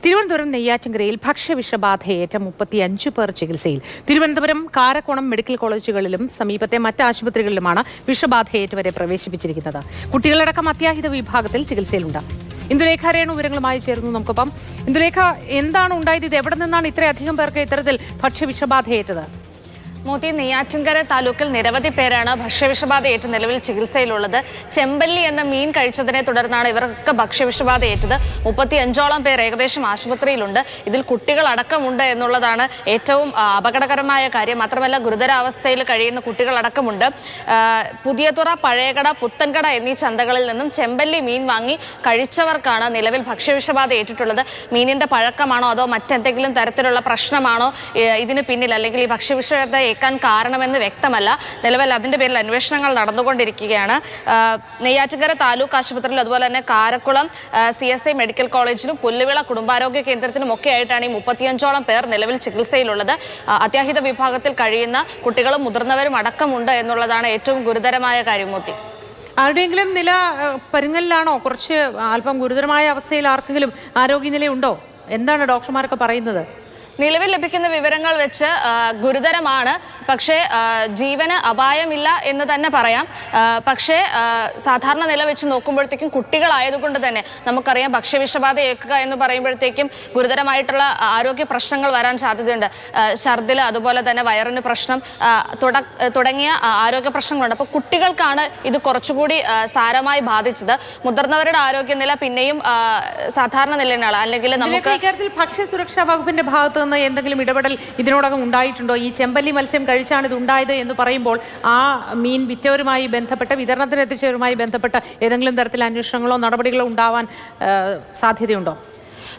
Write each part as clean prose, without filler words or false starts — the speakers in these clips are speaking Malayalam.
തിരുവനന്തപുരം നെയ്യാറ്റിൻകരയിൽ ഭക്ഷ്യവിഷബാധയേറ്റ 35 പേർ ചികിത്സയിൽ. തിരുവനന്തപുരം കാരക്കോണം മെഡിക്കൽ കോളേജുകളിലും സമീപത്തെ മറ്റ് ആശുപത്രികളിലുമാണ് വിഷബാധയേറ്റവരെ പ്രവേശിപ്പിച്ചിരിക്കുന്നത്. കുട്ടികളടക്കം അത്യാഹിത വിഭാഗത്തിൽ ചികിത്സയിലുണ്ട്. ഇന്ദുലേഖ രേണു വിവരങ്ങളുമായി ചേർന്നു നമുക്കൊപ്പം. ഇന്ദുലേഖ, എന്താണ് ഉണ്ടായത്? ഇത് എവിടെ നിന്നാണ് ഇത്രയധികം പേർക്ക് ഇത്തരത്തിൽ ഭക്ഷ്യവിഷബാധയേറ്റത്? മോത്തി, നെയ്യാറ്റിൻകര താലൂക്കിൽ നിരവധി പേരാണ് ഭക്ഷ്യവിഷബാധയേറ്റ് നിലവിൽ ചികിത്സയിലുള്ളത്. ചെമ്പല്ലി എന്ന മീൻ കഴിച്ചതിനെ തുടർന്നാണ് ഇവർക്ക് ഭക്ഷ്യവിഷബാധയേറ്റത്. 35ഓളം പേർ ഏകദേശം ആശുപത്രിയിലുണ്ട്. ഇതിൽ കുട്ടികൾ അടക്കമുണ്ട് എന്നുള്ളതാണ് ഏറ്റവും അപകടകരമായ കാര്യം. മാത്രമല്ല, ഗുരുതരാവസ്ഥയിൽ കഴിയുന്ന കുട്ടികളടക്കമുണ്ട്. പുതിയതുറ, പഴയകട, പുത്തൻകട എന്നീ ചന്തകളിൽ നിന്നും ചെമ്പല്ലി മീൻ വാങ്ങി കഴിച്ചവർക്കാണ് നിലവിൽ ഭക്ഷ്യവിഷബാധയേറ്റിട്ടുള്ളത്. മീനിന്റെ പഴക്കമാണോ അതോ മറ്റെന്തെങ്കിലും തരത്തിലുള്ള പ്രശ്നമാണോ ഇതിന് പിന്നിൽ, അല്ലെങ്കിൽ ഈ ഭക്ഷ്യവിഷബാധ ഏക്കാൻ കാരണമെന്ന് വ്യക്തമല്ല. നിലവിൽ അതിന്റെ പേരിൽ അന്വേഷണങ്ങൾ നടന്നുകൊണ്ടിരിക്കുകയാണ്. നെയ്യാറ്റിൻകര താലൂക്ക് ആശുപത്രിയിൽ, അതുപോലെ തന്നെ കാരക്കുളം CSI മെഡിക്കൽ കോളേജിലും പുല്ലുവിള കുടുംബാരോഗ്യ കേന്ദ്രത്തിലും ഒക്കെ ആയിട്ടാണ് ഈ 35ഓളം പേർ നിലവിൽ ചികിത്സയിലുള്ളത്. അത്യാഹിത വിഭാഗത്തിൽ കഴിയുന്ന കുട്ടികളും മുതിർന്നവരും അടക്കമുണ്ട് എന്നുള്ളതാണ് ഏറ്റവും ഗുരുതരമായ കാര്യം. മോത്തി, ആരുടെയെങ്കിലും നില പരുങ്ങലിലാണോ? കുറച്ച് അല്പം ഗുരുതരമായ അവസ്ഥയിൽ ആർക്കെങ്കിലും ആരോഗ്യനിലയുണ്ടോ? എന്താണ് ഡോക്ടർമാരൊക്കെ പറയുന്നത്? നിലവിൽ ലഭിക്കുന്ന വിവരങ്ങൾ വെച്ച് ഗുരുതരമാണ്. പക്ഷേ ജീവന് അപായമില്ല എന്ന് തന്നെ പറയാം. പക്ഷേ സാധാരണ നില വെച്ച് നോക്കുമ്പോഴത്തേക്കും കുട്ടികളായതുകൊണ്ട് തന്നെ നമുക്കറിയാം, ഭക്ഷ്യവിഷബാധ ഏൽക്കുക എന്ന് പറയുമ്പോഴത്തേക്കും ഗുരുതരമായിട്ടുള്ള ആരോഗ്യ പ്രശ്നങ്ങൾ വരാൻ സാധ്യതയുണ്ട്. ഛർദിൽ, അതുപോലെ തന്നെ വയറിന് പ്രശ്നം തുടങ്ങിയ ആരോഗ്യ പ്രശ്നങ്ങളുണ്ട്. അപ്പോൾ കുട്ടികൾക്കാണ് ഇത് കുറച്ചുകൂടി സാരമായി ബാധിച്ചത്. മുതിർന്നവരുടെ ആരോഗ്യനില പിന്നെയും സാധാരണ നിലയിലാണ്. അല്ലെങ്കിൽ നമുക്ക് ഇക്കാര്യത്തിൽ ഭക്ഷ്യസുരക്ഷാ വകുപ്പിന്റെ ഭാഗത്ത് എന്തെങ്കിലും ഇടപെടൽ ഇതിനോടകം ഉണ്ടായിട്ടുണ്ടോ? ഈ ചെമ്പല്ലി മത്സ്യം കഴിച്ചാണ് ഇത് ഉണ്ടായത് എന്ന് പറയുമ്പോൾ ആ മീൻ വിറ്റവരുമായി ബന്ധപ്പെട്ട്, വിതരണത്തിന് എത്തിച്ചവരുമായി ബന്ധപ്പെട്ട് ഏതെങ്കിലും തരത്തിൽ അന്വേഷണങ്ങളോ നടപടികളോ ഉണ്ടാവാൻ സാധ്യതയുണ്ടോ?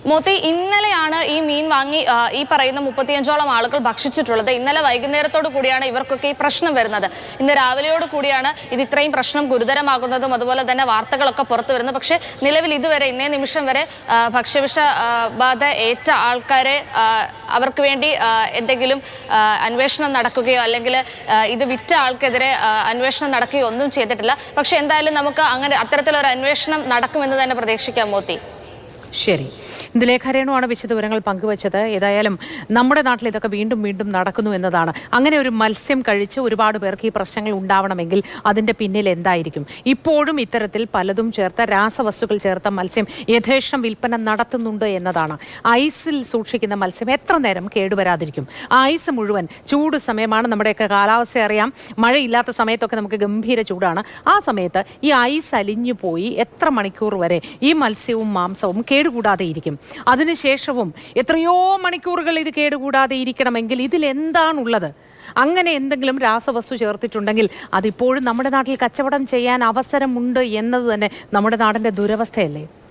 മോത്തി, ഇന്നലെയാണ് ഈ മീൻ വാങ്ങി ഈ പറയുന്ന 35ഓളം ആളുകൾ ഭക്ഷിച്ചിട്ടുള്ളത്. ഇന്നലെ വൈകുന്നേരത്തോടു കൂടിയാണ് ഇവർക്കൊക്കെ ഈ പ്രശ്നം വരുന്നത്. ഇന്ന് രാവിലെയോട് കൂടിയാണ് ഇത് ഇത്രയും പ്രശ്നം ഗുരുതരമാകുന്നതും അതുപോലെ തന്നെ വാർത്തകളൊക്കെ പുറത്തു വരുന്നത്. പക്ഷേ നിലവിൽ ഇതുവരെ, ഇന്നേ നിമിഷം വരെ ഭക്ഷ്യവിഷബാധ ഏറ്റ ആൾക്കാരെ അവർക്ക് വേണ്ടി എന്തെങ്കിലും അന്വേഷണം നടക്കുകയോ അല്ലെങ്കിൽ ഇത് വിറ്റ ആൾക്കെതിരെ അന്വേഷണം നടക്കുകയോ ഒന്നും ചെയ്തിട്ടില്ല. പക്ഷെ എന്തായാലും നമുക്ക് അങ്ങനെ അത്തരത്തിലൊരു അന്വേഷണം നടക്കുമെന്ന് തന്നെ പ്രതീക്ഷിക്കാം. മോത്തി, ശരി. ഇന്ദുലേഖ രേണുവാണ് വിശദവിവരങ്ങൾ പങ്കുവച്ചത്. ഏതായാലും നമ്മുടെ നാട്ടിൽ ഇതൊക്കെ വീണ്ടും വീണ്ടും നടക്കുന്നു എന്നതാണ്. അങ്ങനെ ഒരു മത്സ്യം കഴിച്ച് ഒരുപാട് പേർക്ക് ഈ പ്രശ്നങ്ങൾ ഉണ്ടാവണമെങ്കിൽ അതിൻ്റെ പിന്നിൽ എന്തായിരിക്കും? ഇപ്പോഴും ഇത്തരത്തിൽ പലതും ചേർത്ത, രാസവസ്തുക്കൾ ചേർത്ത മത്സ്യം യഥേഷ്ടം വിൽപ്പന നടത്തുന്നുണ്ട് എന്നതാണ്. ഐസിൽ സൂക്ഷിക്കുന്ന മത്സ്യം എത്ര നേരം കേടുവരാതിരിക്കും? ആ ഐസ് മുഴുവൻ, ചൂട് സമയമാണ്, നമ്മുടെയൊക്കെ കാലാവസ്ഥ അറിയാം, മഴയില്ലാത്ത സമയത്തൊക്കെ നമുക്ക് ഗംഭീര ചൂടാണ്. ആ സമയത്ത് ഈ ഐസ് അലിഞ്ഞു പോയി എത്ര മണിക്കൂർ വരെ ഈ മത്സ്യവും മാംസവും കേടുകൂടാതെ ഇരിക്കും? അതിനുശേഷവും എത്രയോ മണിക്കൂറുകൾ ഇത് കേടുകൂടാതെ ഇരിക്കണമെങ്കിൽ ഇതിൽ എന്താണുള്ളത്? അങ്ങനെ എന്തെങ്കിലും രാസവസ്തു ചേർത്തിട്ടുണ്ടെങ്കിൽ അതിപ്പോഴും നമ്മുടെ നാട്ടിൽ കച്ചവടം ചെയ്യാൻ അവസരമുണ്ട് എന്നത് തന്നെ നമ്മുടെ നാടിൻ്റെ ദുരവസ്ഥയല്ലേ?